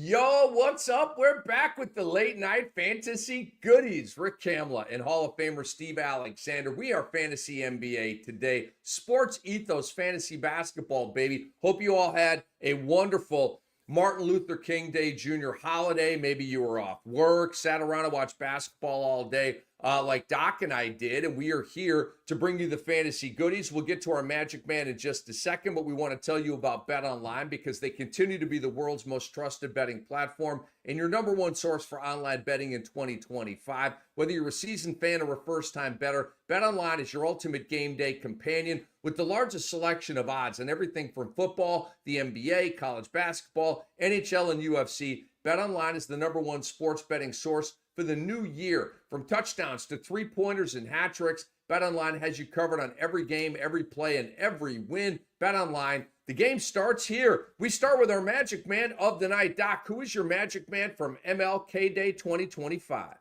Yo, what's up? We're back with the late night fantasy goodies. Rick Kamla and Hall of Famer Steve Alexander. We are Fantasy NBA today. Sports Ethos Fantasy Basketball, baby. Hope you all had a wonderful Martin Luther King Day Jr. holiday. Maybe you were off work, sat around and watched basketball all day like Doc and I did. And we are here to bring you the fantasy goodies. We'll get to our Magic Man in just a second, but we want to tell you about BetOnline because they continue to be the world's most trusted betting platform and your number one source for online betting in 2025. Whether you're a seasoned fan or a first-time bettor, BetOnline is your ultimate game day companion with the largest selection of odds on everything from football, the NBA, college basketball, NHL, and UFC. BetOnline is the number one sports betting source for the new year. From touchdowns to three-pointers and hat tricks, BetOnline has you covered on every game, every play, and every win. BetOnline, the game starts here. We start with our Magic Man of the night. Doc, who is your Magic Man from MLK Day 2025?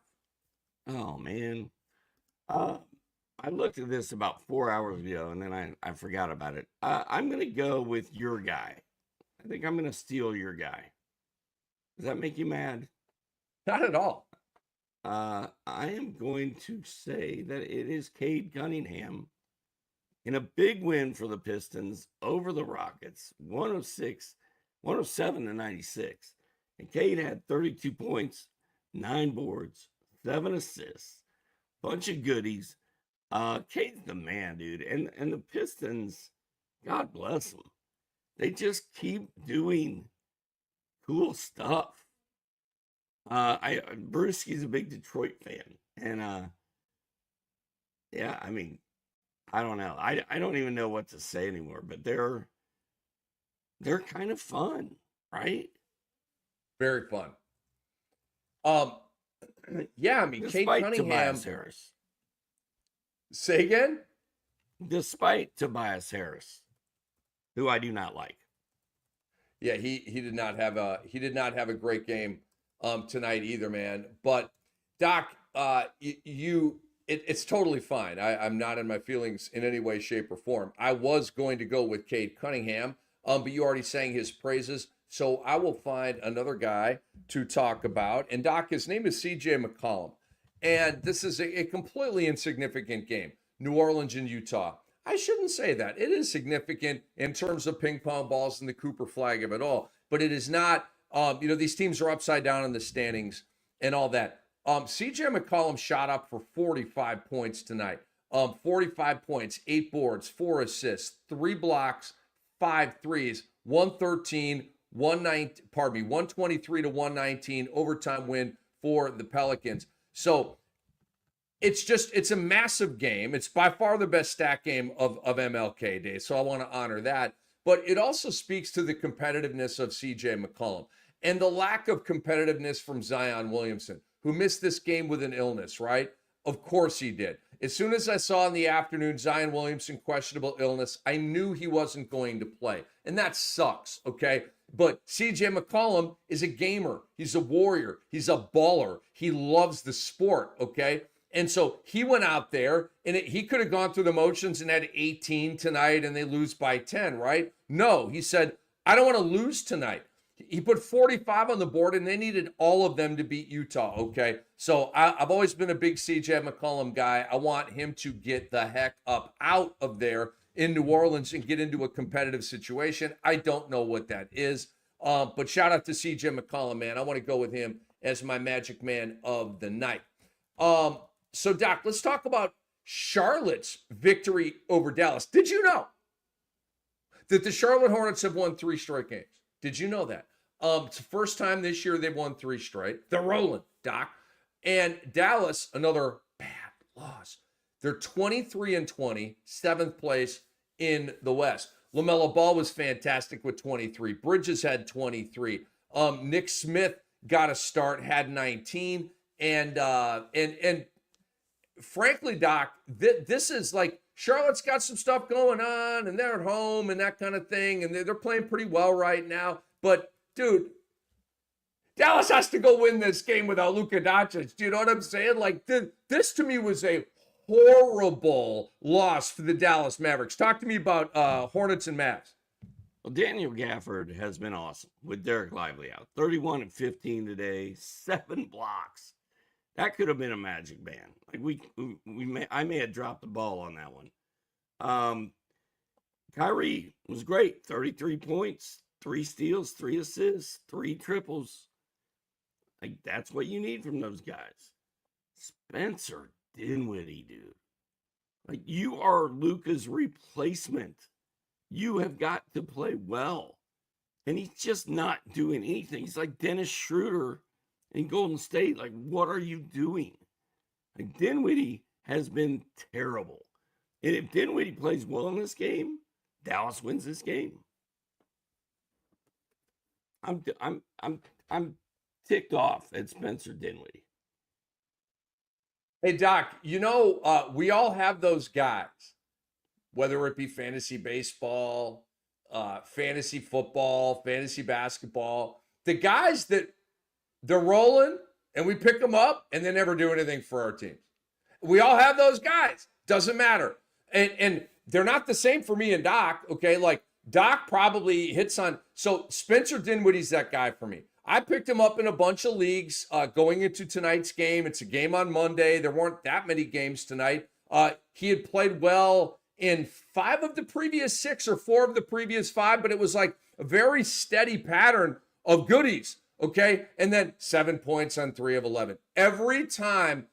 Oh, man. I looked at this about 4 hours ago, and then I forgot about it. I'm going to go with your guy. I think I'm going to steal your guy. Does that make you mad? Not at all. I am going to say that it is Cade Cunningham in a big win for the Pistons over the Rockets, 107 to 96. And Cade had 32 points, 9 boards, 7 assists, bunch of goodies. Cade's the man, dude. And the Pistons, God bless them. They just keep doing cool stuff. Brewski's a big Detroit fan, and yeah, I mean, I don't know. I don't even know what to say anymore. But they're kind of fun, right? Very fun. Yeah, I mean, Despite Cade Cunningham. Tobias Harris. Say again? Despite Tobias Harris, who I do not like. Yeah, he did not have a great game tonight either, man. But Doc, it's totally fine. I'm not in my feelings in any way, shape, or form. I was going to go with Cade Cunningham, but you already sang his praises, so I will find another guy to talk about. And Doc, his name is C.J. McCollum, and this is a completely insignificant game. New Orleans and Utah. I shouldn't say that. It is significant in terms of ping pong balls and the Cooper flag of it all, but it is not. These teams are upside down in the standings and all that. CJ McCollum shot up for 45 points tonight. 45 points, 8 boards, 4 assists, 3 blocks, 5 threes, 123 to 119 overtime win for the Pelicans. So it's a massive game. It's by far the best stat game of MLK Day. So I want to honor that. But it also speaks to the competitiveness of CJ McCollum and the lack of competitiveness from Zion Williamson, who missed this game with an illness, right? Of course he did. As soon as I saw in the afternoon Zion Williamson questionable illness, I knew he wasn't going to play. And that sucks, okay? But CJ McCollum is a gamer. He's a warrior. He's a baller. He loves the sport, okay? And so he went out there, and he could have gone through the motions and had 18 tonight and they lose by 10, right? No, he said, I don't want to lose tonight. He put 45 on the board, and they needed all of them to beat Utah, okay? So I've always been a big CJ McCollum guy. I want him to get the heck up out of there in New Orleans and get into a competitive situation. I don't know what that is, but shout out to CJ McCollum, man. I want to go with him as my Magic Man of the night. So, Doc, let's talk about Charlotte's victory over Dallas. Did you know that the Charlotte Hornets have won 3 straight games? Did you know that? It's the first time this year they've won 3 straight. They're rolling, Doc. And Dallas, another bad loss. They're 23-20, 7th place in the West. LaMelo Ball was fantastic with 23. Bridges had 23. Nick Smith got a start, had 19. And frankly, Doc, this is like Charlotte's got some stuff going on, and they're at home and that kind of thing, and they're playing pretty well right now. But, dude, Dallas has to go win this game without Luka Doncic. Do you know what I'm saying? Like, this to me was a horrible loss for the Dallas Mavericks. Talk to me about Hornets and Mavs. Well, Daniel Gafford has been awesome with Derek Lively out. 31 and 15 today, 7 blocks. That could have been a magic band. Like I may have dropped the ball on that one. Kyrie was great. 33 points, 3 steals, 3 assists, 3 triples. Like, that's what you need from those guys. Spencer Dinwiddie, dude. Like, you are Luka's replacement. You have got to play well. And he's just not doing anything. He's like Dennis Schroeder in Golden State. Like, what are you doing? Like, Dinwiddie has been terrible. And if Dinwiddie plays well in this game, Dallas wins this game. I'm ticked off at Spencer Dinwiddie. Hey, Doc, we all have those guys, whether it be fantasy baseball, fantasy football, fantasy basketball, the guys that they're rolling and we pick them up and they never do anything for our teams. We all have those guys. Doesn't matter. And they're not the same for me and Doc, okay? Like, Doc probably hits on. So Spencer Dinwiddie's that guy for me. I picked him up in a bunch of leagues going into tonight's game. It's a game on Monday. There weren't that many games tonight. He had played well in 5 of the previous 6 or 4 of the previous 5, but it was like a very steady pattern of goodies, okay? And then 7 points on 3 of 11. Every time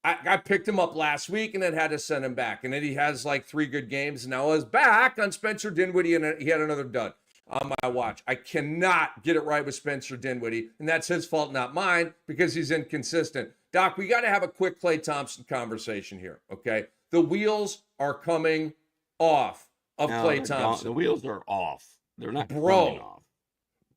I picked him up last week and then had to send him back. And then he has like 3 good games. And now I was back on Spencer Dinwiddie and he had another dud on my watch. I cannot get it right with Spencer Dinwiddie, and that's his fault, not mine, because he's inconsistent. Doc, we got to have a quick Klay Thompson conversation here, okay? The wheels are coming off of Klay Thompson. The wheels are off. They're not coming off.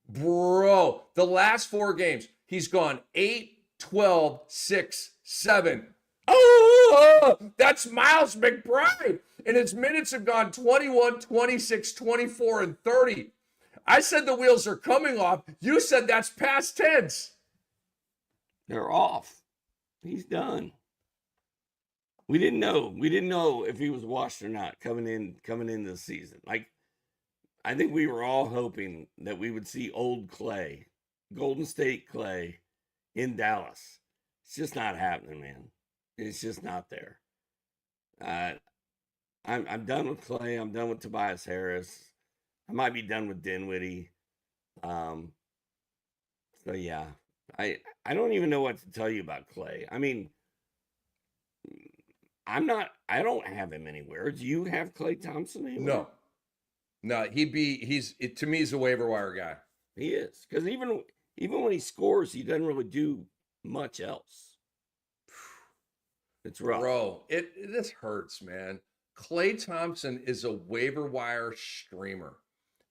Bro, the last 4 games, he's gone 8, 12, 6, 7. Oh, that's Miles McBride. And his minutes have gone 21, 26, 24, and 30. I said the wheels are coming off. You said that's past tense. They're off. He's done. We didn't know. We didn't know if he was washed or not coming into the season. Like, I think we were all hoping that we would see old Klay, Golden State Klay, in Dallas. It's just not happening, man. It's just not there. I'm done with Klay. I'm done with Tobias Harris. I might be done with Dinwiddie. So yeah, I don't even know what to tell you about Klay. I mean, I don't have him anywhere. Do you have Klay Thompson anywhere? No, to me, he's a waiver wire guy. He is, because even when he scores, he doesn't really do much else. It's rough. Bro, this hurts, man. Klay Thompson is a waiver wire streamer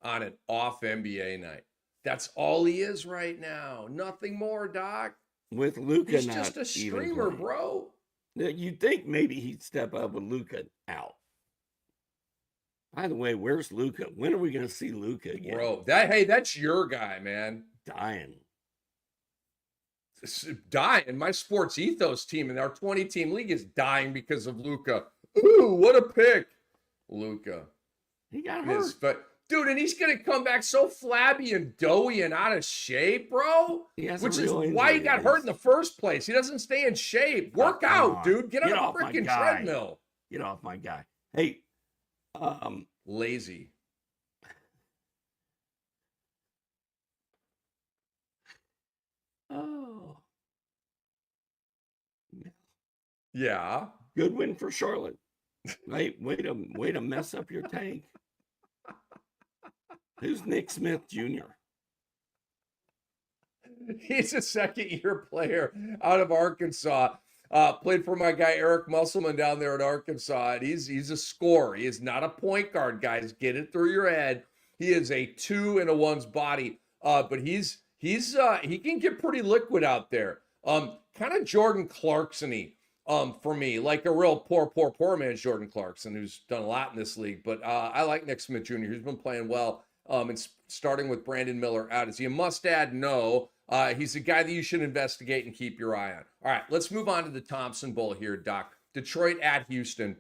on an off NBA night. That's all he is right now. Nothing more, Doc. With Luka, he's just a streamer, bro. You'd think maybe he'd step up with Luka out. By the way, where's Luka? When are we going to see Luka again? Bro, that's your guy, man. Dying. My sports ethos team in our 20-team league is dying because of Luka. Ooh, what a pick. Luka. He got hurt. But dude, and he's going to come back so flabby and doughy and out of shape, bro. Which is why he got hurt in the first place. He doesn't stay in shape. Work out, dude. Get on a freaking treadmill. Get off my guy. Hey, lazy. Oh. Yeah. Good win for Charlotte. Way to mess up your tank. Who's Nick Smith Jr.? He's a second-year player out of Arkansas. Played for my guy Eric Musselman down there at Arkansas. And he's a scorer. He is not a point guard, guys. Get it through your head. He is a 2 in a 1's body. But he can get pretty liquid out there. Kind of Jordan Clarkson-y. For me, like a real poor man's Jordan Clarkson, who's done a lot in this league. But I like Nick Smith Jr., who's been playing well. And starting with Brandon Miller out. Is he a must-add? No. He's a guy that you should investigate and keep your eye on. All right, let's move on to the Thompson Bowl here, Doc. Detroit at Houston.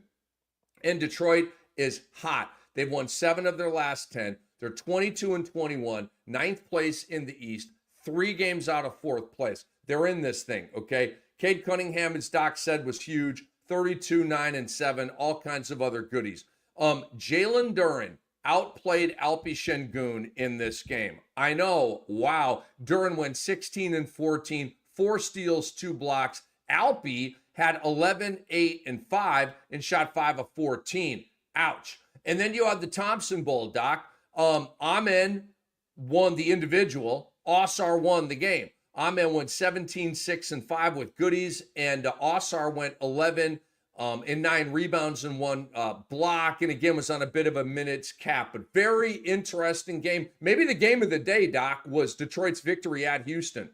And Detroit is hot. They've won 7 of their last 10. They're 22 and 21, ninth place in the East, 3 games out of 4th place. They're in this thing, okay? Cade Cunningham, as Doc said, was huge. 32, 9, and 7, all kinds of other goodies. Jalen Duren outplayed Alpi Şengün in this game. I know, wow. Duren went 16 and 14, 4 steals, 2 blocks. Alpi had 11, 8, and 5 and shot 5 of 14. Ouch. And then you have the Thompson Bowl, Doc. Amen won the individual. Osar won the game. Amen went 17, 6, and 5 with goodies, and Osar went 11 and 9 rebounds and 1 block, and again was on a bit of a minutes cap. But very interesting game. Maybe the game of the day, Doc, was Detroit's victory at Houston.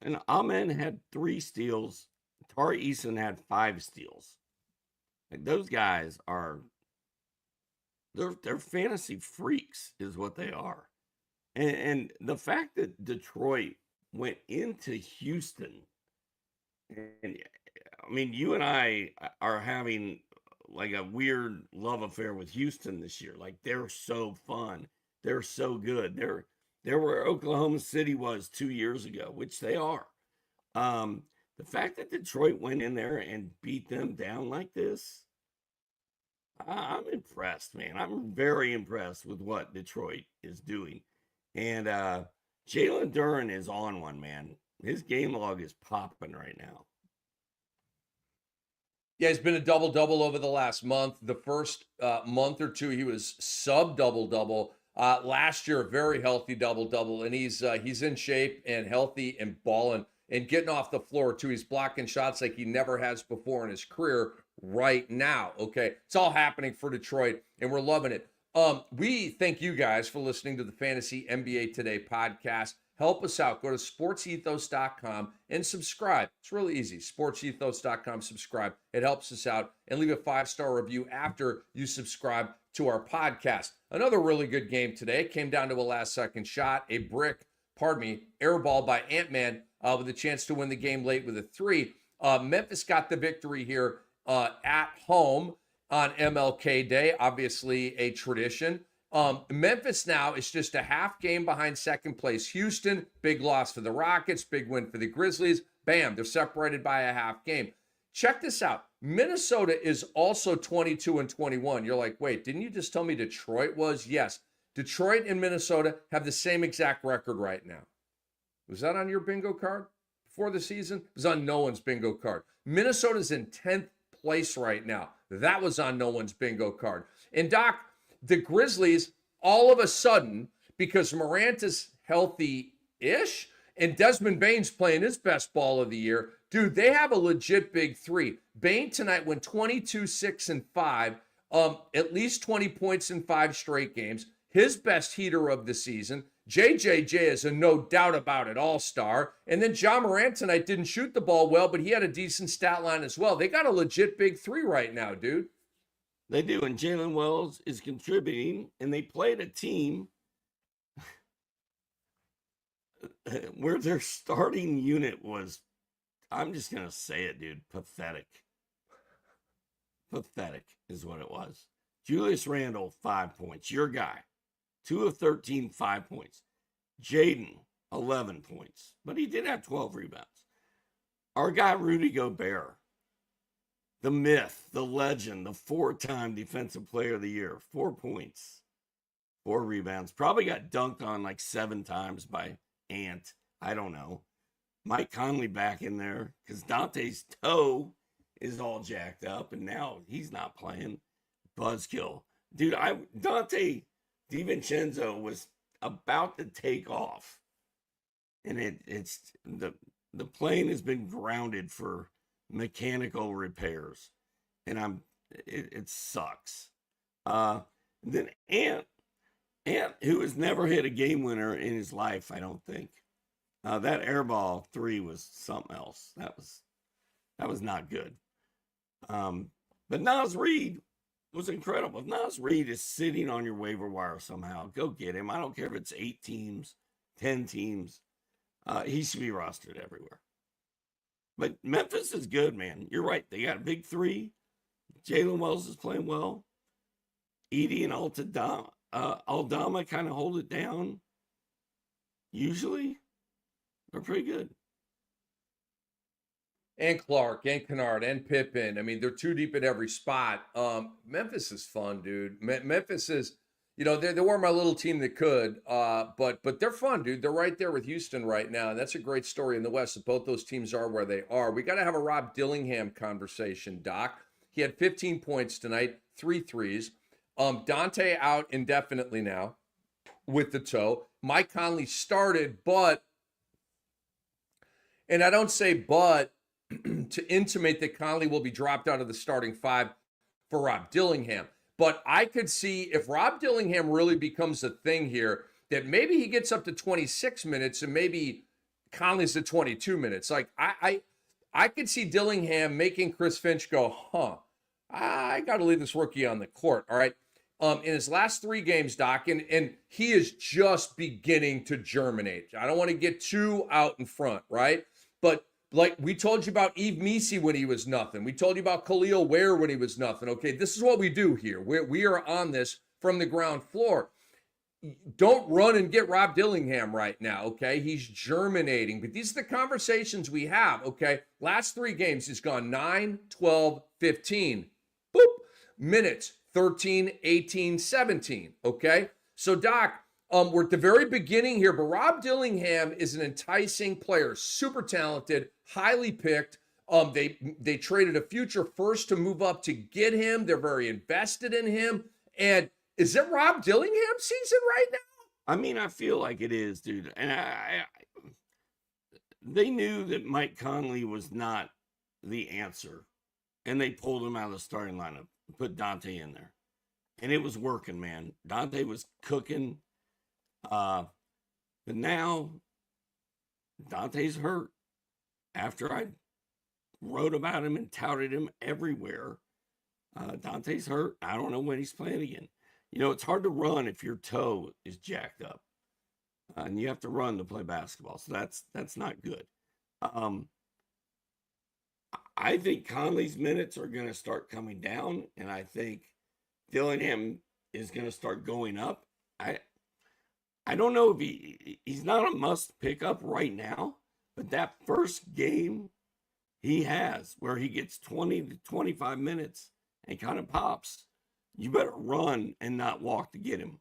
And Amen had 3 steals. Tari Eason had 5 steals. Like, those guys are, they're fantasy freaks is what they are. And the fact that Detroit went into Houston, and I mean, you and I are having like a weird love affair with Houston this year. Like, they're so fun. They're so good. They're where Oklahoma City was 2 years ago, which they are. The fact that Detroit went in there and beat them down like this, I'm impressed, man. I'm very impressed with what Detroit is doing. And Jalen Duren is on one, man. His game log is popping right now. Yeah, he's been a double-double over the last month. The first month or two, he was sub-double-double. Last year, a very healthy double-double, and he's in shape and healthy and balling and getting off the floor, too. He's blocking shots like he never has before in his career right now, okay? It's all happening for Detroit, and we're loving it. We thank you guys for listening to the Fantasy NBA Today podcast. Help us out. Go to sportsethos.com and subscribe. It's really easy. Sportsethos.com, subscribe. It helps us out. And leave a 5-star review after you subscribe to our podcast. Another really good game today. Came down to a last-second shot. Air ball by Ant-Man with a chance to win the game late with a 3. Memphis got the victory here at home on MLK Day, obviously a tradition. Memphis now is just a half game behind second place Houston. Big loss for the Rockets, big win for the Grizzlies. Bam, they're separated by a half game. Check this out. Minnesota is also 22 and 21. You're like, wait, didn't you just tell me Detroit was? Yes. Detroit and Minnesota have the same exact record right now. Was that on your bingo card before the season? It was on no one's bingo card. Minnesota's in 10th place right now. That was on no one's bingo card. And Doc, the Grizzlies, all of a sudden, because Morant is healthy-ish and Desmond Bane's playing his best ball of the year, dude, they have a legit big 3. Bane tonight went 22, 6, and 5, at least 20 points in 5 straight games. His best heater of the season. JJJ is a no doubt about it all-star. And then John Morant tonight didn't shoot the ball well, but he had a decent stat line as well. They got a legit big 3 right now, dude. They do, and Jalen Wells is contributing, and they played a team where their starting unit was, I'm just going to say it, dude, pathetic. Pathetic is what it was. Julius Randle, 5 points. Your guy, 2 of 13, 5 points. Jaden, 11 points. But he did have 12 rebounds. Our guy, Rudy Gobert, the myth, the legend, the 4-time defensive player of the year, 4 points, 4 rebounds. Probably got dunked on like 7 times by Ant. I don't know. Mike Conley back in there because Dante's toe is all jacked up and now he's not playing. Buzzkill. Dude, Dante DiVincenzo was about to take off. And it's the plane has been grounded for mechanical repairs. And it sucks. Then Ant, who has never hit a game winner in his life, I don't think. That airball 3 was something else. That was not good. But Naz Reid was incredible. If Naz Reid is sitting on your waiver wire somehow, go get him. I don't care if it's 8 teams, 10 teams. He should be rostered everywhere. But Memphis is good, man. You're right. They got a big 3. Jalen Wells is playing well. Edie and Aldama kind of hold it down. Usually, they're pretty good. And Clark and Kennard and Pippen. I mean, they're too deep at every spot. Memphis is fun, dude. Memphis is, they were my little team that could, but they're fun, dude. They're right there with Houston right now, and that's a great story in the West. That both those teams are where they are. We got to have a Rob Dillingham conversation, Doc. He had 15 points tonight, 3 threes. Dante out indefinitely now with the toe. Mike Conley started, and I don't say but to intimate that Conley will be dropped out of the starting 5 for Rob Dillingham. But I could see if Rob Dillingham really becomes a thing here, that maybe he gets up to 26 minutes and maybe Conley's at 22 minutes. Like I could see Dillingham making Chris Finch go, I got to leave this rookie on the court. All right. In his last 3 games, Doc, and he is just beginning to germinate. I don't want to get too out in front, right? But like we told you about Yves Missi when he was nothing. We told you about Khalil Ware when he was nothing. Okay, this is what we do here. We are on this from the ground floor. Don't run and get Rob Dillingham right now, okay? He's germinating. But these are the conversations we have, okay? Last 3 games, he's gone 9, 12, 15. Boop. Minutes, 13, 18, 17, okay? So, Doc, we're at the very beginning here, but Rob Dillingham is an enticing player, super talented, highly picked. They traded a future first to move up to get him. They're very invested in him. And is it Rob Dillingham season right now? I mean, I feel like it is, dude. And they knew that Mike Conley was not the answer. And they pulled him out of the starting lineup, put Dante in there. And it was working, man. Dante was cooking. But now Dante's hurt. After I wrote about him and touted him everywhere, Dante's hurt. I don't know when he's playing again. It's hard to run if your toe is jacked up, and you have to run to play basketball. So that's not good. I think Conley's minutes are going to start coming down, and I think Dillingham is going to start going up. I don't know if he's not a must pick up right now, but that first game he has where he gets 20 to 25 minutes and kind of pops, you better run and not walk to get him.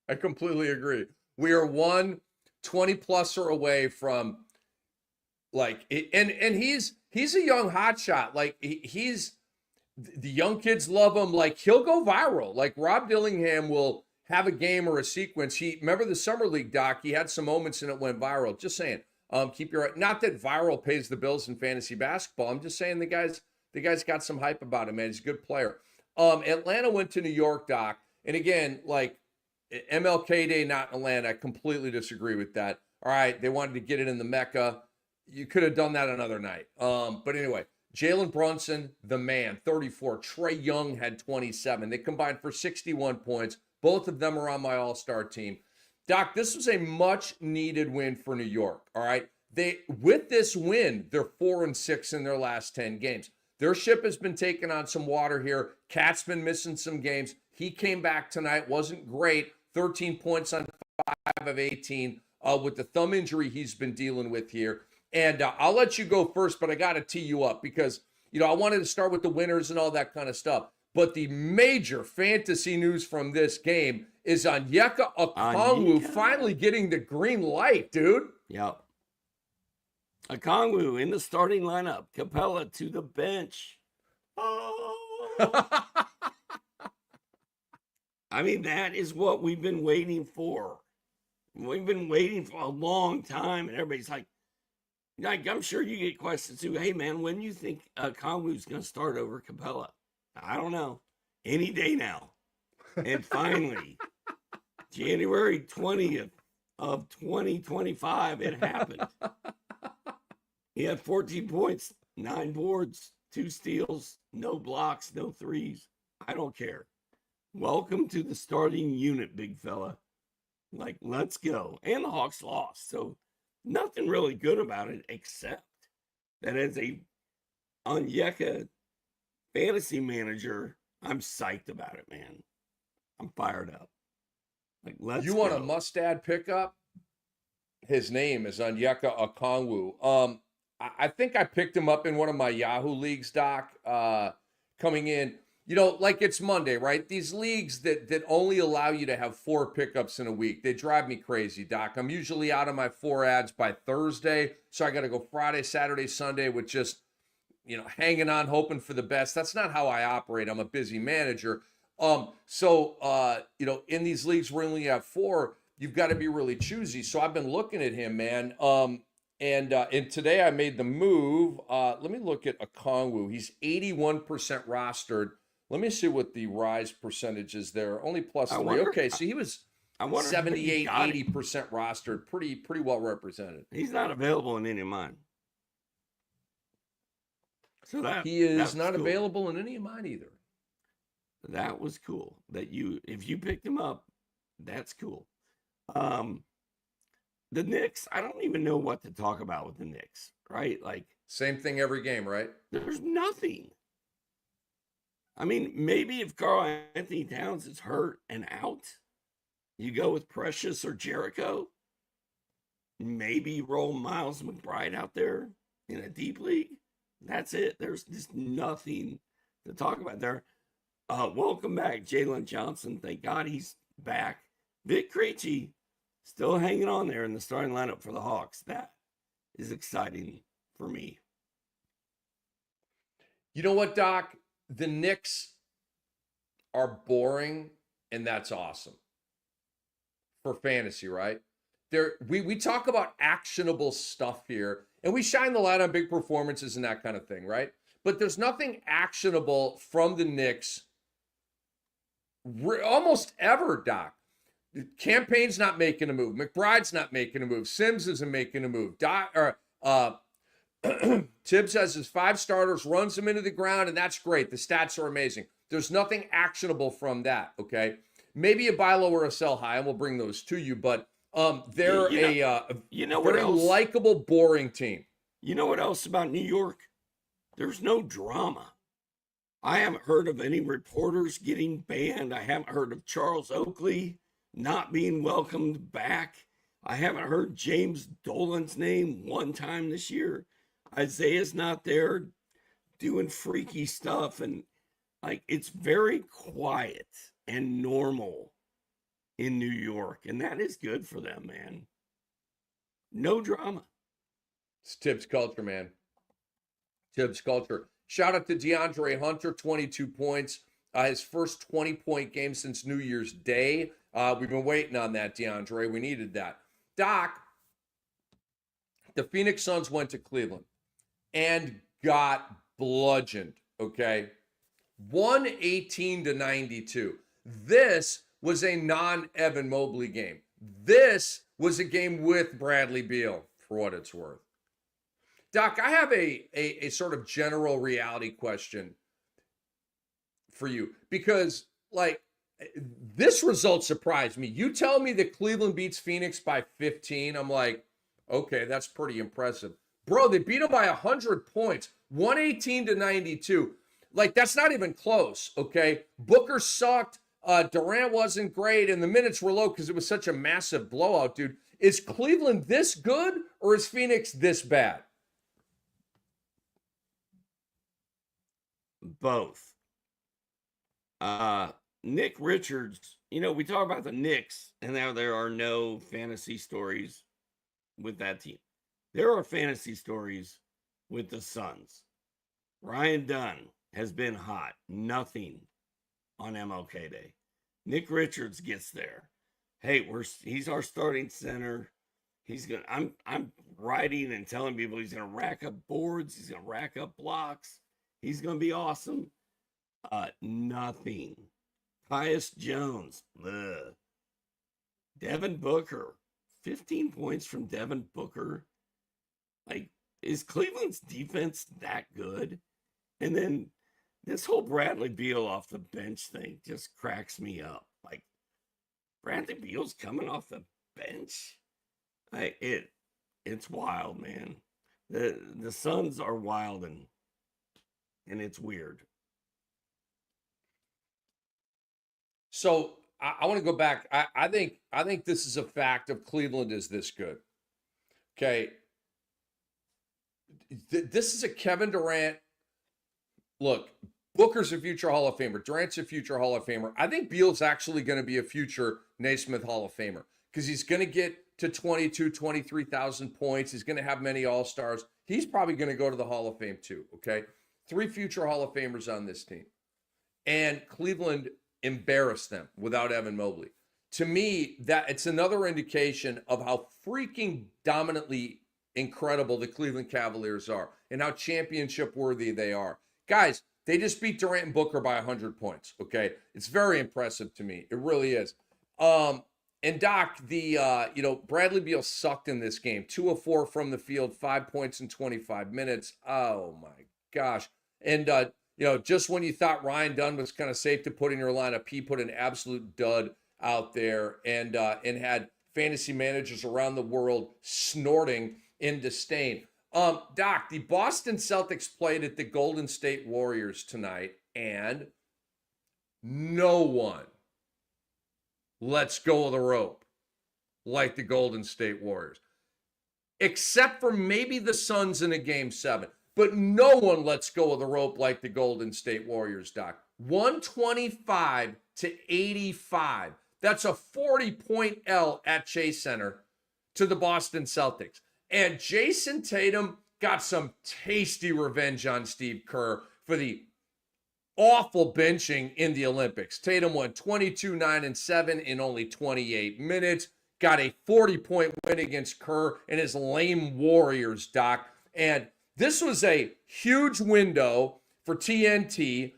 I completely agree. We are 120-pluser away from like it, and he's a young hotshot. Like he's the young kids love him. Like he'll go viral. Like Rob Dillingham will have a game or a sequence. Remember the summer league, Doc? He had some moments and it went viral. Just saying. Keep your not that viral pays the bills in fantasy basketball. I'm just saying the guy's got some hype about him, man. He's a good player. Atlanta went to New York, Doc, and again, like MLK Day, not in Atlanta. I completely disagree with that. All right, they wanted to get it in the Mecca. You could have done that another night. But anyway, Jalen Brunson, the man, 34. Trae Young had 27. They combined for 61 points. Both of them are on my all-star team. Doc, this was a much-needed win for New York, all right? With this win, they're 4-6 in their last 10 games. Their ship has been taking on some water here. Cat's been missing some games. He came back tonight, wasn't great. 13 points on 5 of 18 with the thumb injury he's been dealing with here. And I'll let you go first, but I got to tee you up because, I wanted to start with the winners and all that kind of stuff. But the major fantasy news from this game is Onyeka Okongwu finally getting the green light, dude. Yep. Okongwu in the starting lineup. Capella to the bench. Oh. I mean, that is what we've been waiting for. We've been waiting for a long time, and everybody's like, I'm sure you get questions too. Hey, man, when do you think Okongwu's going to start over Capella? I don't know. Any day now. And finally, January 20th of 2025, it happened. He had 14 points, 9 boards, 2 steals, no blocks, no threes. I don't care. Welcome to the starting unit, big fella. Like, let's go. And the Hawks lost. So nothing really good about it, except that as a Onyeka fantasy manager, I'm psyched about it, man. I'm fired up. Like, let's You want a go. must-add pickup? His name is Onyeka Okongwu. I think I picked him up in one of my Yahoo leagues, Doc, coming in. You know, like it's Monday, right? These leagues that only allow you to have 4 pickups in a week, they drive me crazy, Doc. I'm usually out of my 4 ads by Thursday, so I got to go Friday, Saturday, Sunday with just, hanging on, hoping for the best. That's not how I operate. I'm a busy manager. In these leagues where we only have 4, you've got to be really choosy. So I've been looking at him, man. And today I made the move. Let me look at Okongwu. He's 81% rostered. Let me see what the rise percentage is there. Only plus 3. Okay, so he was 78, 80% rostered. Pretty well represented. He's not available in any of mine. So he is not cool. available in any of mine either. That was cool. If you picked him up, that's cool. The Knicks, I don't even know what to talk about with the Knicks, right? Like, same thing every game, right? There's nothing. I mean, maybe if Karl Anthony Towns is hurt and out, you go with Precious or Jericho. Maybe roll Miles McBride out there in a deep league. That's it. There's just nothing to talk about there. Welcome back, Jalen Johnson. Thank God he's back. Vic Krejci still hanging on there in the starting lineup for the Hawks. That is exciting for me. You know what, Doc? The Knicks are boring, and that's awesome for fantasy, right? We talk about actionable stuff here, and we shine the light on big performances and that kind of thing, right? But there's nothing actionable from the Knicks almost ever, Doc. Campaign's not making a move. McBride's not making a move. Sims isn't making a move. Tibbs has his 5 starters, runs them into the ground, and that's great. The stats are amazing. There's nothing actionable from that, okay? Maybe a buy low or a sell high, and we'll bring those to you, but they're very likable, boring team. You know what else about New York? There's no drama. I haven't heard of any reporters getting banned. I haven't heard of Charles Oakley not being welcomed back. I haven't heard James Dolan's name one time this year. Isaiah's not there doing freaky stuff. And like, it's very quiet and normal in New York. And that is good for them, man. No drama. It's Tibbs culture, man. Tibbs culture. Shout out to DeAndre Hunter, 22 points. His first 20-point game since New Year's Day. We've been waiting on that, DeAndre. We needed that. Doc, the Phoenix Suns went to Cleveland and got bludgeoned, okay? 118-92. This was a non-Evan Mobley game. This was a game with Bradley Beal, for what it's worth. Doc, I have a sort of general reality question for you because, like, this result surprised me. You tell me that Cleveland beats Phoenix by 15. I'm like, okay, that's pretty impressive. Bro, they beat them by 100 points, 118-92. Like, that's not even close, okay? Booker sucked. Durant wasn't great, and the minutes were low because it was such a massive blowout, dude. Is Cleveland this good, or is Phoenix this bad? Both. Nick Richards, we talk about the Knicks and now there are no fantasy stories with that team. There are fantasy stories with the Suns. Ryan Dunn has been hot. Nothing on MLK Day. Nick Richards gets there. Hey, he's our starting center. I'm writing and telling people he's gonna rack up boards, he's gonna rack up blocks, he's gonna be awesome. Nothing. Tyus Jones. Ugh. Devin Booker. 15 points from Devin Booker. Like, is Cleveland's defense that good? And then this whole Bradley Beal off the bench thing just cracks me up. Like, Bradley Beal's coming off the bench? It's wild, man. The Suns are wild and it's weird. So I want to go back. I think this is a fact of Cleveland is this good. Okay. This is a Kevin Durant. Look, Booker's a future Hall of Famer. Durant's a future Hall of Famer. I think Beal's actually going to be a future Naismith Hall of Famer because he's going to get to 23,000 points. He's going to have many All-Stars. He's probably going to go to the Hall of Fame too, okay? 3 future Hall of Famers on this team. And Cleveland embarrassed them without Evan Mobley. To me, that it's another indication of how freaking dominantly incredible the Cleveland Cavaliers are and how championship worthy they are. Guys, they just beat Durant and Booker by 100 points, okay? It's very impressive to me. It really is. And Doc, Bradley Beal sucked in this game. 2 of 4 from the field, 5 points in 25 minutes. Oh my gosh. And just when you thought Ryan Dunn was kind of safe to put in your lineup, he put an absolute dud out there and had fantasy managers around the world snorting in disdain. Doc, the Boston Celtics played at the Golden State Warriors tonight, and no one lets go of the rope like the Golden State Warriors, except for maybe the Suns in a Game 7. But no one lets go of the rope like the Golden State Warriors, Doc. 125-85. That's a 40-point L at Chase Center to the Boston Celtics. And Jason Tatum got some tasty revenge on Steve Kerr for the awful benching in the Olympics. Tatum won 22, 9, and 7 in only 28 minutes. Got a 40-point win against Kerr and his lame Warriors, Doc. And this was a huge window for TNT.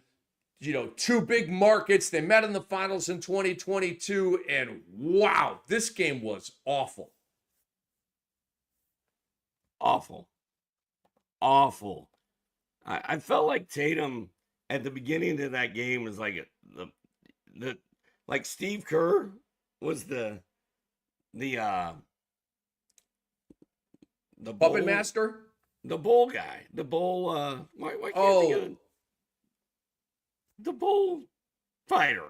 2 big markets. They met in the finals in 2022. And wow, this game was awful. Awful. I felt like Tatum at the beginning of that game was like like Steve Kerr was the Puppet Master? The bull guy. The bull why can't I think of the bull fighter.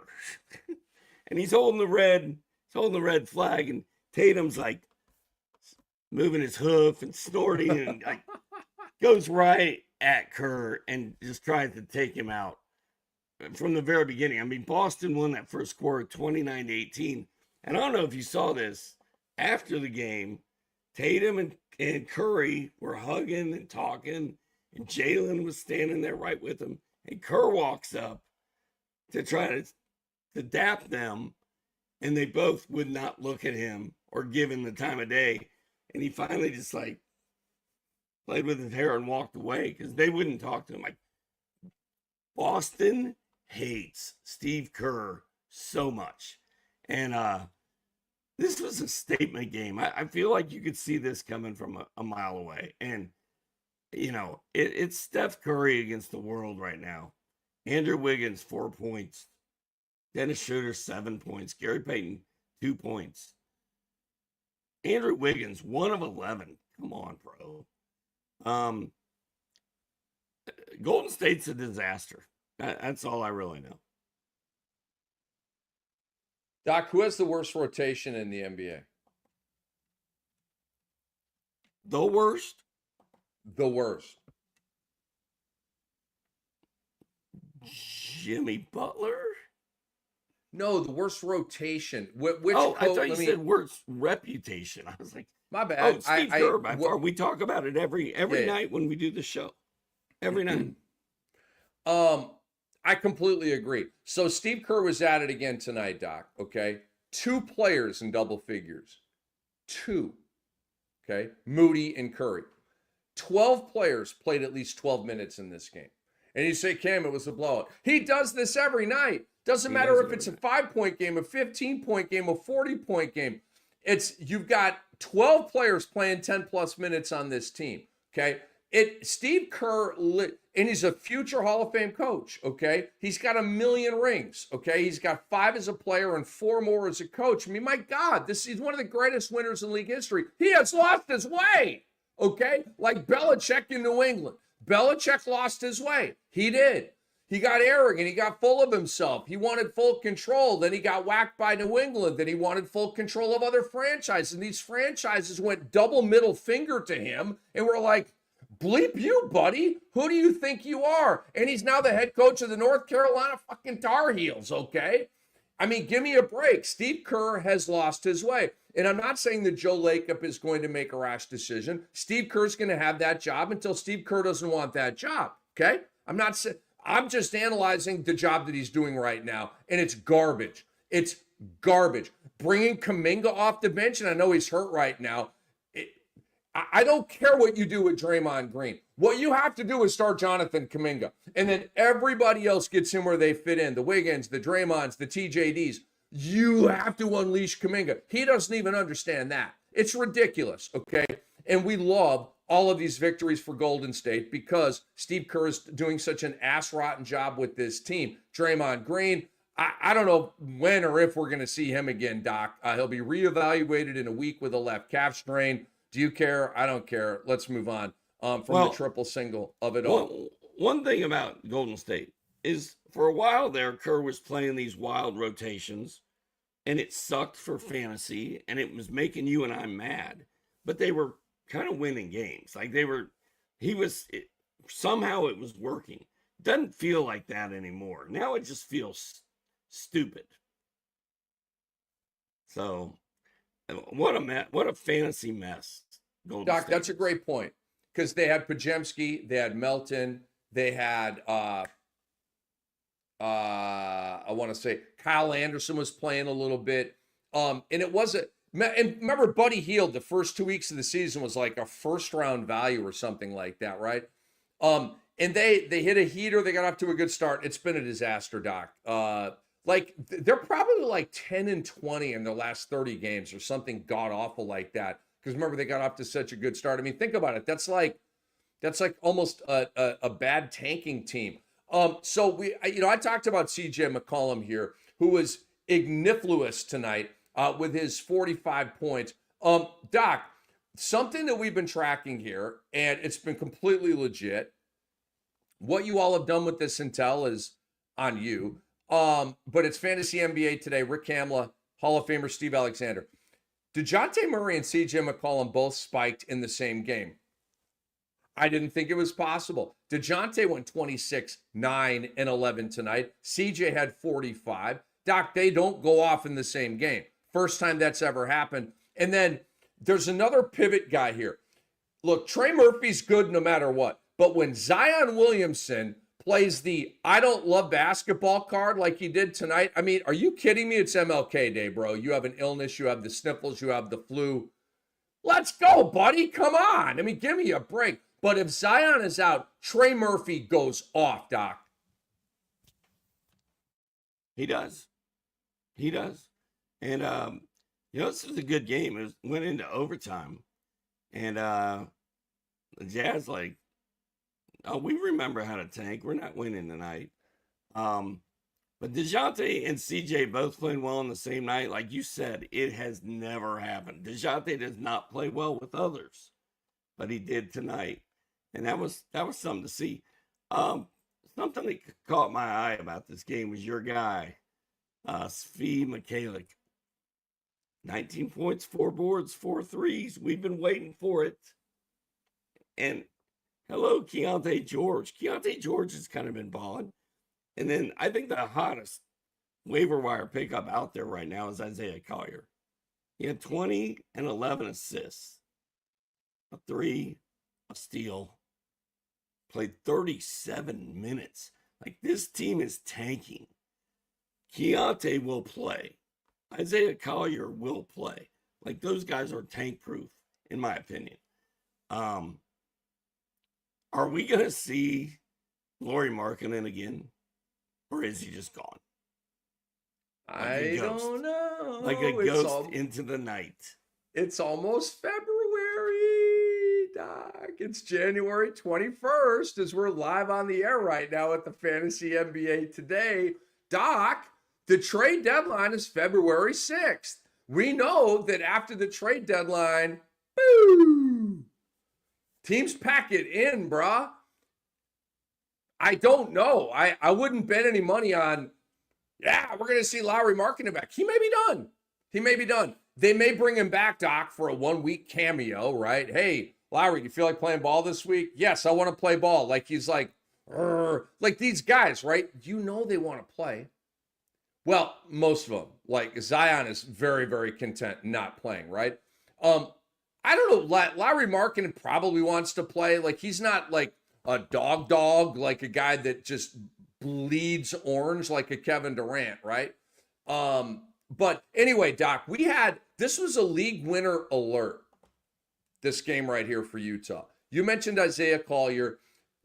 And he's holding the red flag, and Tatum's like moving his hoof and snorting and like goes right at Kerr and just tries to take him out from the very beginning. I mean, Boston won that first quarter 29-18. And I don't know if you saw this after the game, Tatum and Curry were hugging and talking, and Jalen was standing there right with him. And Kerr walks up to try to dap them, and they both would not look at him or give him the time of day. And he finally just like played with his hair and walked away because they wouldn't talk to him. Like, Boston hates Steve Kerr so much. And this was a statement game. I feel like you could see this coming from a mile away. And, it's Steph Curry against the world right now. Andrew Wiggins, 4 points. Dennis Schroeder, 7 points. Gary Payton, 2 points. Andrew Wiggins, 1 of 11. Come on, bro. Golden State's a disaster. That's all I really know. Doc, who has the worst rotation in the NBA? The worst? The worst. Jimmy Butler? No, the worst rotation. Which I thought you said worst reputation. I was like, my bad. Oh, Steve Kerr, by far. We talk about it every night when we do the show. Every night. I completely agree. So Steve Kerr was at it again tonight, Doc, okay? 2 players in double figures. 2, okay? Moody and Curry. 12 players played at least 12 minutes in this game. And you say, Cam, it was a blowout. He does this every night. Doesn't matter if it's a 5-point game, a 15-point game, a 40-point game. You've got 12 players playing 10-plus minutes on this team, okay? Steve Kerr, and he's a future Hall of Fame coach, okay? He's got 1 million rings, okay? He's got 5 as a player and 4 more as a coach. I mean, my God, he's one of the greatest winners in league history. He has lost his way, okay? Like Belichick in New England. Belichick lost his way. He did. He got arrogant. He got full of himself. He wanted full control. Then he got whacked by New England. Then he wanted full control of other franchises. And these franchises went double middle finger to him and were like, bleep you, buddy. Who do you think you are? And he's now the head coach of the North Carolina fucking Tar Heels, okay? I mean, give me a break. Steve Kerr has lost his way. And I'm not saying that Joe Lacob is going to make a rash decision. Steve Kerr's going to have that job until Steve Kerr doesn't want that job, okay? I'm just analyzing the job that he's doing right now, and it's garbage. It's garbage. Bringing Kuminga off the bench, and I know he's hurt right now. I don't care what you do with Draymond Green. What you have to do is start Jonathan Kuminga, and then everybody else gets in where they fit in. The Wiggins, the Draymonds, the TJDs. You have to unleash Kuminga. He doesn't even understand that. It's ridiculous, okay? And we love all of these victories for Golden State because Steve Kerr is doing such an ass-rotten job with this team. Draymond Green, I don't know when or if we're going to see him again, Doc. He'll be reevaluated in a week with a left calf strain. Do you care? I don't care. Let's move on from the triple single of it all. One thing about Golden State is for a while there, Kerr was playing these wild rotations, and it sucked for fantasy, and it was making you and I mad. But they were kind of winning games. Like somehow it was working. Doesn't feel like that anymore. Now it just feels stupid. So what a fantasy mess. Doc, State. That's a great point. Because they had Pajemski, they had Melton, they had I want to say Kyle Anderson was playing a little bit. And it wasn't. And remember, Buddy Hield, the first 2 weeks of the season was like a first-round value or something like that, right? And they hit a heater. They got off to a good start. It's been a disaster, Doc. They're probably like 10-20 in their last 30 games or something god-awful like that. Because remember, they got off to such a good start. I mean, think about it. That's like almost a bad tanking team. So I talked about CJ McCollum here, who was ignifluous tonight. With his 45 points. Doc, something that we've been tracking here, and it's been completely legit. What you all have done with this intel is on you. But it's Fantasy NBA Today. Rick Kamla, Hall of Famer Steve Alexander. DeJounte Murray and CJ McCollum both spiked in the same game. I didn't think it was possible. DeJounte went 26, 9, and 11 tonight. CJ had 45. Doc, they don't go off in the same game. First time that's ever happened. And then there's another pivot guy here. Look, Trey Murphy's good no matter what. But when Zion Williamson plays the I don't love basketball card like he did tonight, I mean, are you kidding me? It's MLK Day, bro. You have an illness. You have the sniffles. You have the flu. Let's go, buddy. Come on. I mean, give me a break. But if Zion is out, Trey Murphy goes off, Doc. He does. He does. And, this was a good game. It went into overtime. And the Jazz, we remember how to tank. We're not winning tonight. But DeJounte and CJ both playing well on the same night. Like you said, it has never happened. DeJounte does not play well with others. But he did tonight. And that was something to see. Something that caught my eye about this game was your guy, Svi Mikhailiuk. 19 points, 4 boards, 4 threes. We've been waiting for it. And hello, Keontae George. Keontae George has kind of been balling. And then I think the hottest waiver wire pickup out there right now is Isaiah Collier. He had 20 and 11 assists, a 3, a steal, played 37 minutes. Like, this team is tanking. Keontae will play. Isaiah Collier will play. Like, those guys are tank proof, in my opinion. Are we going to see Lauri Markkanen again? Or is he just gone? I don't know. Like a ghost into the night. It's almost February, Doc. It's January 21st as we're live on the air right now at the Fantasy NBA Today. Doc, the trade deadline is February 6th. We know that after the trade deadline, boo, teams pack it in, brah. I don't know. I wouldn't bet any money on, yeah, we're going to see Lowry Markkanen back. He may be done. He may be done. They may bring him back, Doc, for a 1-week cameo, right? Hey, Lowry, do you feel like playing ball this week? Yes, I want to play ball. Like he's like these guys, right? You know they want to play. Well, most of them. Like Zion is very, very content not playing, right? I don't know. Lowry Markkanen probably wants to play. Like he's not like a dog, like a guy that just bleeds orange like a Kevin Durant, right? But anyway, Doc, this was a league winner alert, this game right here for Utah. You mentioned Isaiah Collier.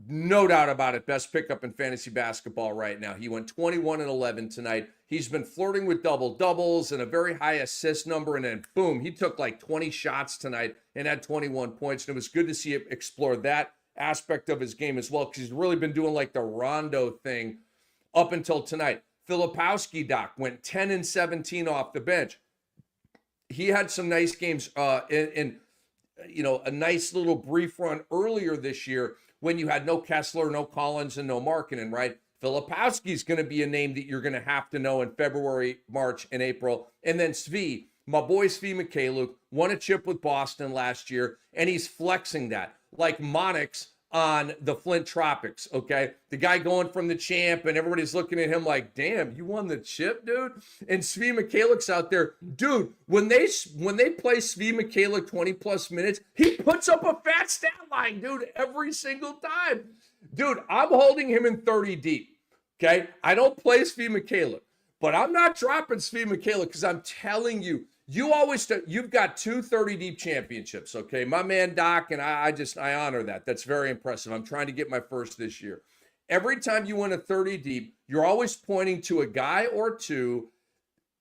No doubt about it. Best pickup in fantasy basketball right now. He went 21 and 11 tonight. He's been flirting with double doubles and a very high assist number. And then boom, he took like 20 shots tonight and had 21 points. And it was good to see him explore that aspect of his game as well, because he's really been doing like the Rondo thing up until tonight. Filipowski, Doc, went 10 and 17 off the bench. He had some nice games in a nice little brief run earlier this year when you had no Kessler, no Collins, and no Markkanen, right? Filipowski's going to be a name that you're going to have to know in February, March, and April. And then Svi, my boy Svi Mikhailiuk, won a chip with Boston last year, and he's flexing that like Monix on the Flint Tropics, okay? The guy going from the champ, and everybody's looking at him like, damn, you won the chip, dude? And Svi Mikhailik's out there. Dude, when they play Svi Mikhailiuk 20-plus minutes, he puts up a fat stat line, dude, every single time. Dude, I'm holding him in 30 deep, okay? I don't play Svi Mikhailiuk, but I'm not dropping Svi Mikhailiuk because I'm telling you, you've got 2 30-deep championships, okay? My man Doc, and I honor that. That's very impressive. I'm trying to get my first this year. Every time you win a 30-deep, you're always pointing to a guy or two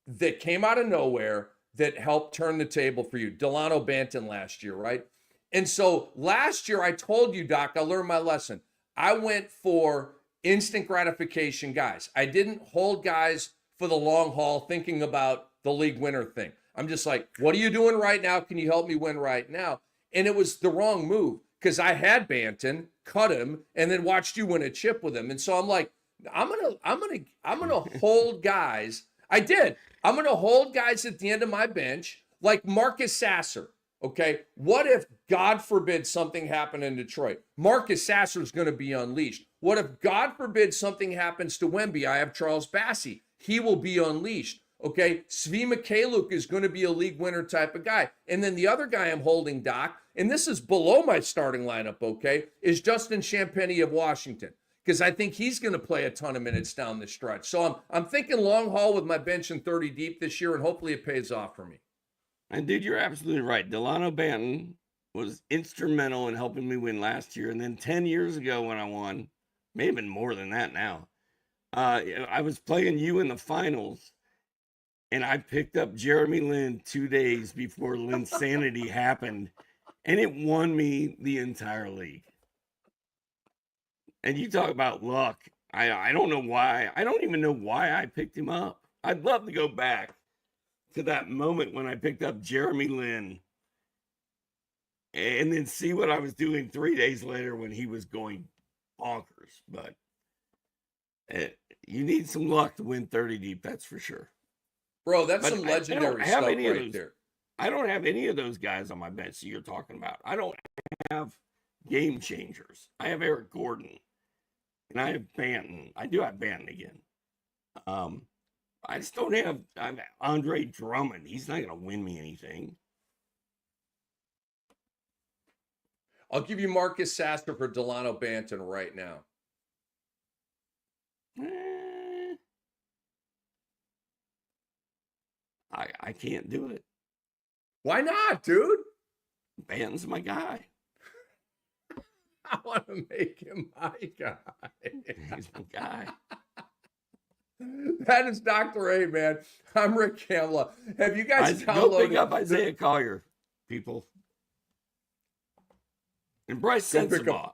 that came out of nowhere that helped turn the table for you. Delano Banton last year, right? And so last year, I told you, Doc, I learned my lesson. I went for instant gratification guys. I didn't hold guys for the long haul thinking about the league winner thing. I'm just like, what are you doing right now? Can you help me win right now? And it was the wrong move because I had Banton, cut him, and then watched you win a chip with him. And so I'm like, I'm gonna hold guys. I did. I'm gonna hold guys at the end of my bench, like Marcus Sasser. Okay, what if, God forbid, something happened in Detroit? Marcus Sasser is going to be unleashed. What if, God forbid, something happens to Wemby? I have Charles Bassey. He will be unleashed. Okay, Svi Mikhailiuk is going to be a league winner type of guy. And then the other guy I'm holding, Doc, and this is below my starting lineup, okay, is Justin Champagnie of Washington, because I think he's going to play a ton of minutes down the stretch. So I'm thinking long haul with my bench in 30 deep this year, and hopefully it pays off for me. And dude, you're absolutely right. Delano Banton was instrumental in helping me win last year. And then 10 years ago when I won, may have been more than that now, I was playing you in the finals, and I picked up Jeremy Lin 2 days before Linsanity happened, and it won me the entire league. And you talk about luck. I don't know why. I don't even know why I picked him up. I'd love to go back to that moment when I picked up Jeremy Lin and then see what I was doing 3 days later when he was going bonkers. But you need some luck to win 30 deep, that's for sure. Bro, that's some legendary stuff right there. I don't have any of those guys on my bench that you're talking about. I don't have game changers. I have Eric Gordon, and I have Banton. I do have Banton again. I just don't have Andre Drummond. He's not going to win me anything. I'll give you Marcus Sasser for Delano Banton right now. I can't do it. Why not, dude? Banton's my guy. I want to make him my guy. He's my guy. That is Dr. A, man. I'm Rick Kamla. Have you guys downloaded? Go pick up Isaiah Collier, people. And Bryce Sensabaugh.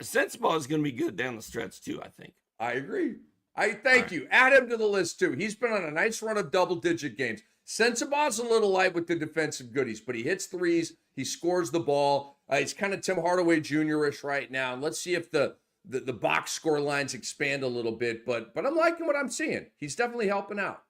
Sensabaugh is going to be good down the stretch, too, I think. I agree. I thank you. Add him to the list, too. He's been on a nice run of double-digit games. Sensabaugh's a little light with the defensive goodies, but he hits threes. He scores the ball. He's kind of Tim Hardaway Jr.-ish right now. And let's see if the the box score lines expand a little bit, but I'm liking what I'm seeing. He's definitely helping out.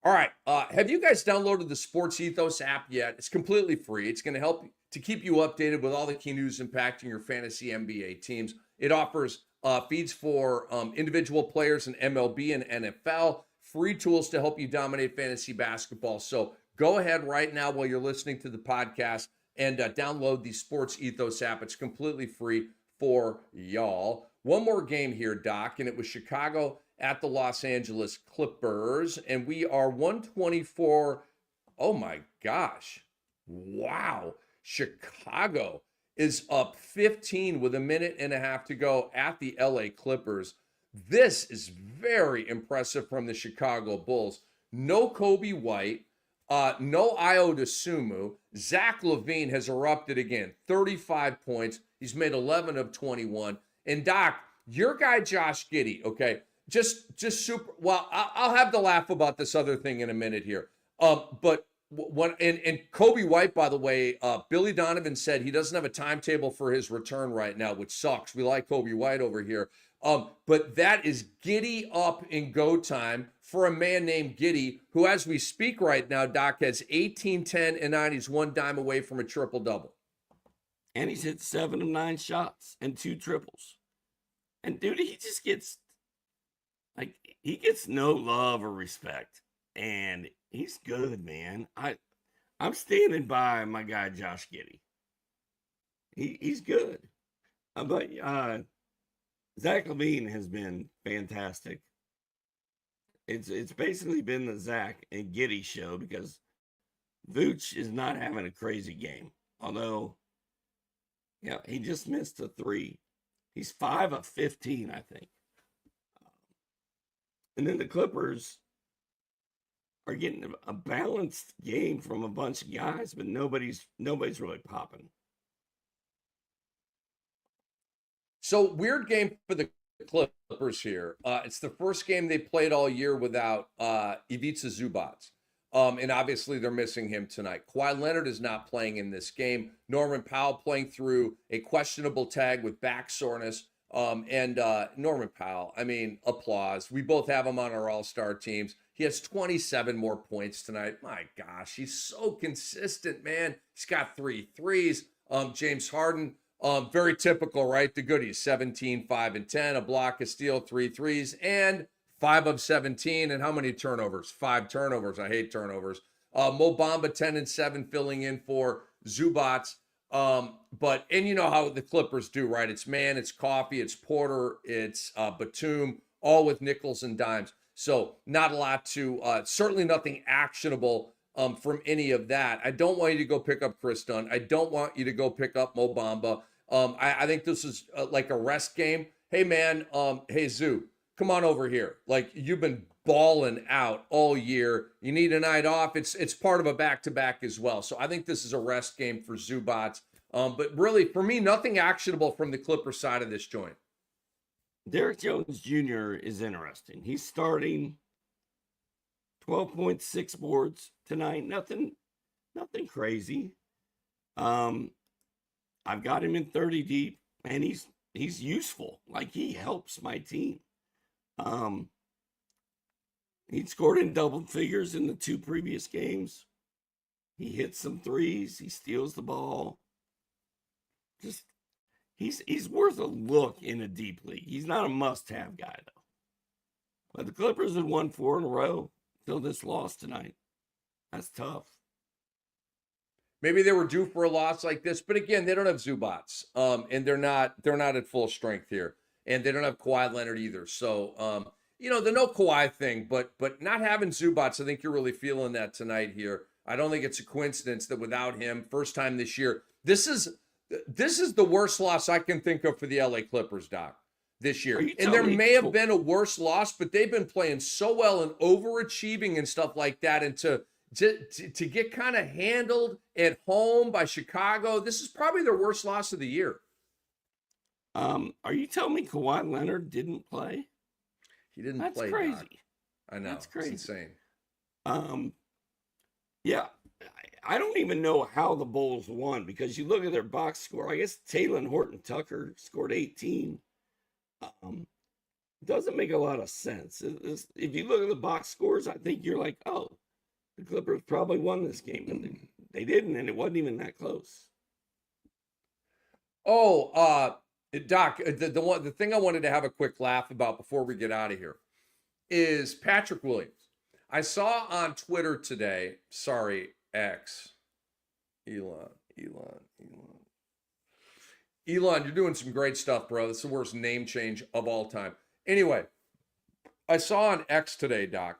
All right. Have you guys downloaded the Sports Ethos app yet? It's completely free. It's going to help to keep you updated with all the key news impacting your fantasy NBA teams. It offers feeds for individual players in MLB and NFL, free tools to help you dominate fantasy basketball. So go ahead right now while you're listening to the podcast and download the Sports Ethos app. It's completely free for y'all. One more game here, Doc, and it was Chicago at the Los Angeles Clippers, and we are 124. Oh my gosh. Wow. Chicago is up 15 with a minute and a half to go at the LA Clippers. This is very impressive from the Chicago Bulls. No Kobe White, no Ayo Dosunmu. Zach LaVine has erupted again, 35 points. He's made 11 of 21. And Doc, your guy Josh Giddey, okay, just super. Well, I'll have to laugh about this other thing in a minute here. But when and Kobe White, by the way, Billy Donovan said he doesn't have a timetable for his return right now, which sucks. We like Kobe White over here. But that is Giddey up in go time for a man named Giddey, who, as we speak right now, Doc, has 18, 10, and 9. He's one dime away from a triple-double. And he's hit 7 of 9 shots and 2 triples. And dude, he just gets he gets no love or respect. And he's good, man. I'm standing by my guy Josh Giddey. He's good. But Zach LaVine has been fantastic. It's basically been the Zach and Giddey show because Vooch is not having a crazy game. Although, yeah, he just missed a 3. He's 5 of 15, I think. And then the Clippers are getting a balanced game from a bunch of guys, but nobody's really popping. So weird game for the Clippers here. It's the first game they played all year without Ivica Zubac. And obviously they're missing him tonight. Kawhi Leonard is not playing in this game. Norman Powell playing through a questionable tag with back soreness. And Norman Powell, I mean, applause. We both have him on our all-star teams. He has 27 more points tonight. My gosh, he's so consistent, man. He's got 3 threes. James Harden, very typical, right? The goodies, 17, 5, and 10, a block, a steal, 3 threes, and 5 of 17. And how many turnovers? 5 turnovers. I hate turnovers. Mo Bamba, 10 and 7, filling in for Zubac. But you know how the Clippers do, right? It's Man, it's Coffee, it's Porter, it's Batum, all with nickels and dimes. So not a lot to, certainly nothing actionable from any of that. I don't want you to go pick up Chris Dunn. I don't want you to go pick up Mo Bamba. I think this is like a rest game. Hey, man, hey, Zoo, come on over here. Like, you've been balling out all year. You need a night off. It's part of a back-to-back as well. So I think this is a rest game for Zubac. But really, for me, nothing actionable from the Clippers side of this joint. Derrick Jones Jr. is interesting. He's starting 12.6 boards tonight. Nothing crazy. I've got him in 30 deep, and he's useful. Like, he helps my team. He scored in double figures in the 2 previous games. He hits some threes. He steals the ball. Just he's worth a look in a deep league. He's not a must-have guy, though. But the Clippers had won 4 in a row till this loss tonight. That's tough. Maybe they were due for a loss like this, but again, they don't have Zubac, and they're not at full strength here, and they don't have Kawhi Leonard either. So, the no Kawhi thing, but not having Zubac, I think you're really feeling that tonight here. I don't think it's a coincidence that without him, first time this year, this is the worst loss I can think of for the LA Clippers, Doc, this year. And there may have been a worse loss, but they've been playing so well and overachieving and stuff like that, and to get kind of handled at home by Chicago, this is probably their worst loss of the year. Are you telling me Kawhi Leonard didn't play? He didn't That's play. crazy. Doc. I know. That's crazy. It's insane. Yeah. I don't even know how the Bulls won, because you look at their box score. I guess Taylor Horton Tucker scored 18. Doesn't make a lot of sense. If you look at the box scores, I think you're like, oh, the Clippers probably won this game, but they didn't, and it wasn't even that close. Oh, Doc, the thing I wanted to have a quick laugh about before we get out of here is Patrick Williams. I saw on Twitter today, sorry, X, Elon, you're doing some great stuff, bro. That's the worst name change of all time. Anyway, I saw on X today, Doc,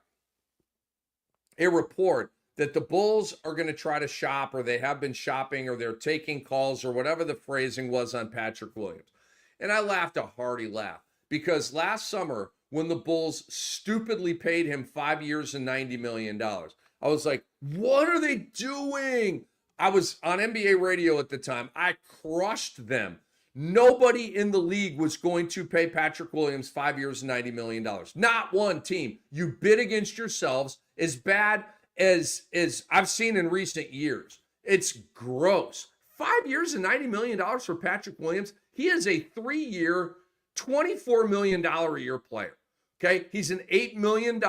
a report that the Bulls are going to try to shop, or they have been shopping, or they're taking calls, or whatever the phrasing was on Patrick Williams. And I laughed a hearty laugh, because last summer, when the Bulls stupidly paid him 5 years and $90 million, I was like, what are they doing? I was on NBA radio at the time. I crushed them. Nobody in the league was going to pay Patrick Williams 5 years and $90 million. Not one team. You bid against yourselves. As bad as I've seen in recent years. It's gross. 5 years and $90 million for Patrick Williams. He is a 3-year, $24 million a year player. Okay? He's an $8 million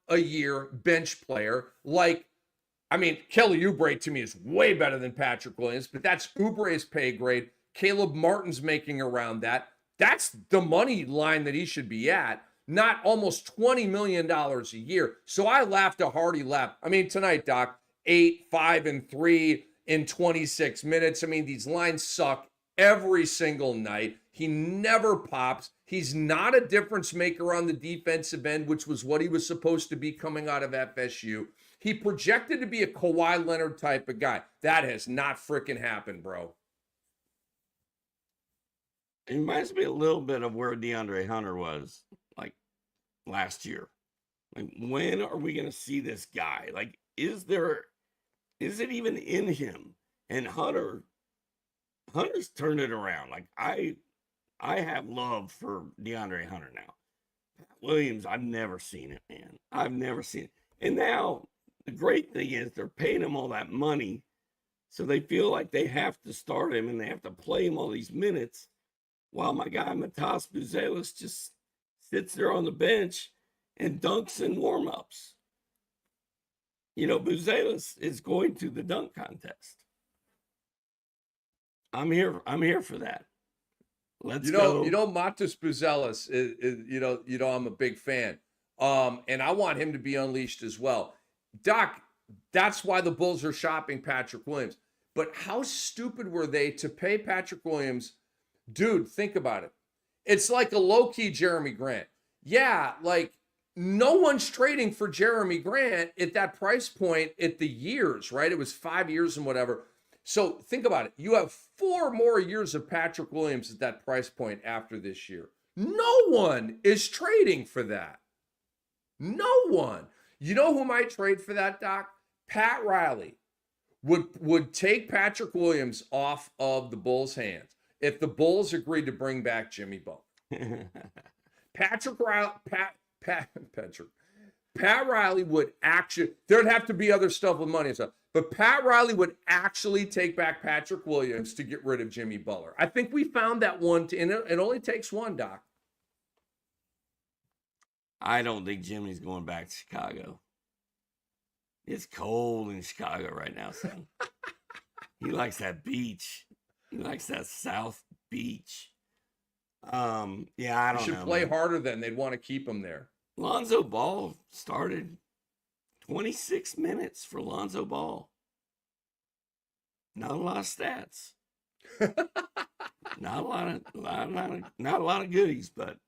a year bench player. Kelly Oubre to me is way better than Patrick Williams, but that's Oubre's pay grade. Caleb Martin's making around that. That's the money line that he should be at, not almost $20 million a year. So I laughed a hearty laugh. Tonight, Doc, 8, 5, and 3 in 26 minutes. These lines suck every single night. He never pops. He's not a difference maker on the defensive end, which was what he was supposed to be coming out of FSU. He projected to be a Kawhi Leonard type of guy. That has not freaking happened, bro. It reminds me a little bit of where DeAndre Hunter was last year. When are we going to see this guy? Is it even in him? And Hunter's turned it around. I have love for DeAndre Hunter now. Pat Williams, I've never seen it, man. I've never seen it. And now the great thing is they're paying him all that money, so they feel like they have to start him and they have to play him all these minutes, while my guy Matas Buzelis just sits there on the bench and dunks in warm-ups. Buzelis is going to the dunk contest. I'm here for that. Let's go. Matas Buzelis is I'm a big fan. And I want him to be unleashed as well. Doc, that's why the Bulls are shopping Patrick Williams. But how stupid were they to pay Patrick Williams? Dude, think about it. It's like a low-key Jeremy Grant. Yeah, no one's trading for Jeremy Grant at that price point at the years, right? It was 5 years and whatever. So think about it. You have 4 more years of Patrick Williams at that price point after this year. No one is trading for that. No one. You know who might trade for that, Doc? Pat Riley would take Patrick Williams off of the Bulls' hands if the Bulls agreed to bring back Jimmy Butler. Pat Riley would actually, there'd have to be other stuff with money and stuff, but Pat Riley would actually take back Patrick Williams to get rid of Jimmy Butler. I think we found that one, and it only takes one, Doc. I don't think Jimmy's going back to Chicago. It's cold in Chicago right now, son. He likes that beach. He likes that South Beach. I don't know. He should play harder then. They'd want to keep him there. Lonzo Ball started 26 minutes for Lonzo Ball. Not a lot of stats. Not a lot of goodies, but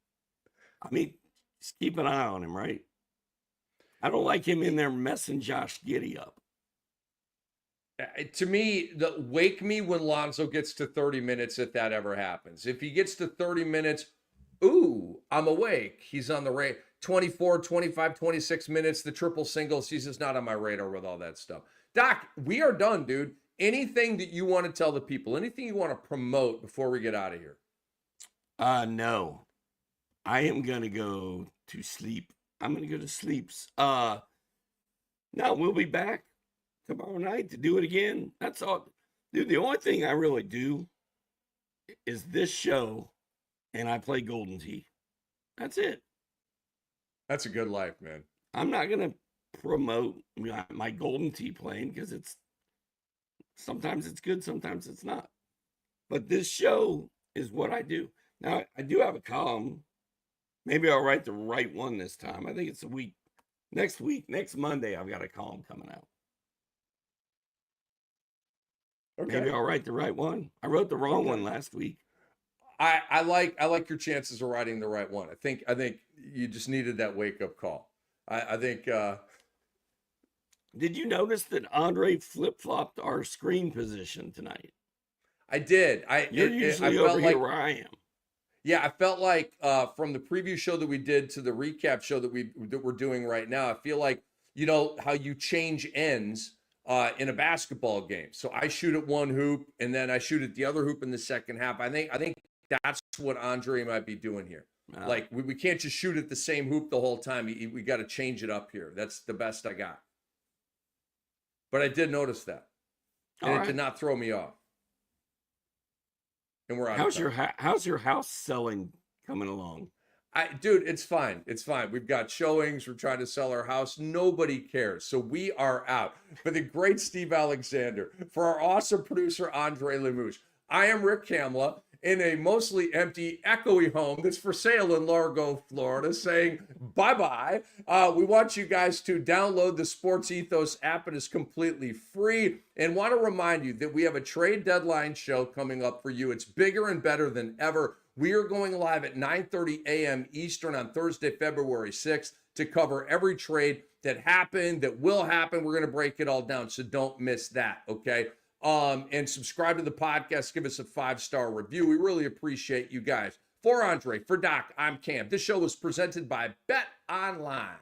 just keep an eye on him, right? I don't like him in there messing Josh Giddey up. To me, wake me when Lonzo gets to 30 minutes if that ever happens. If he gets to 30 minutes, ooh, I'm awake. He's on the radar. 24, 25, 26 minutes, the triple singles. He's just not on my radar with all that stuff. Doc, we are done, dude. Anything that you want to tell the people, anything you want to promote before we get out of here? No. I am going to go to sleep. I'm going to go to sleeps. Now we'll be back tomorrow night to do it again. That's all. Dude, the only thing I really do is this show and I play Golden Tee. That's it. That's a good life, man. I'm not going to promote my Golden Tee playing because sometimes it's good, sometimes it's not. But this show is what I do. Now, I do have a column. Maybe I'll write the right one this time. I think it's next Monday, I've got a column coming out. Okay. Maybe I'll write the right one. I wrote the wrong one last week. I like your chances of writing the right one. I think you just needed that wake up call. I think. Did you notice that Andre flip flopped our screen position tonight? I did. You're usually over here where I am. Yeah, I felt like from the preview show that we did to the recap show that we're doing right now, I feel like, you know, how you change ends in a basketball game. So I shoot at one hoop and then I shoot at the other hoop in the second half. I think that's what Andre might be doing here. Wow. Like we can't just shoot at the same hoop the whole time. We got to change it up here. That's the best I got. But I did notice that, and it did not throw me off. And we're out. How's your house selling coming along? Dude, it's fine. It's fine. We've got showings. We're trying to sell our house. Nobody cares. So we are out. For the great Steve Alexander, for our awesome producer, Andre Lemouche, I am Rick Kamla in a mostly empty, echoey home that's for sale in Largo, Florida, saying bye-bye. We want you guys to download the Sports Ethos app. It is completely free. And want to remind you that we have a trade deadline show coming up for you. It's bigger and better than ever. We are going live at 9:30 a.m. Eastern on Thursday, February 6th to cover every trade that happened, that will happen. We're going to break it all down, so don't miss that, okay? And subscribe to the podcast. Give us a 5-star review. We really appreciate you guys. For Andre, for Doc, I'm Cam. This show was presented by Bet Online.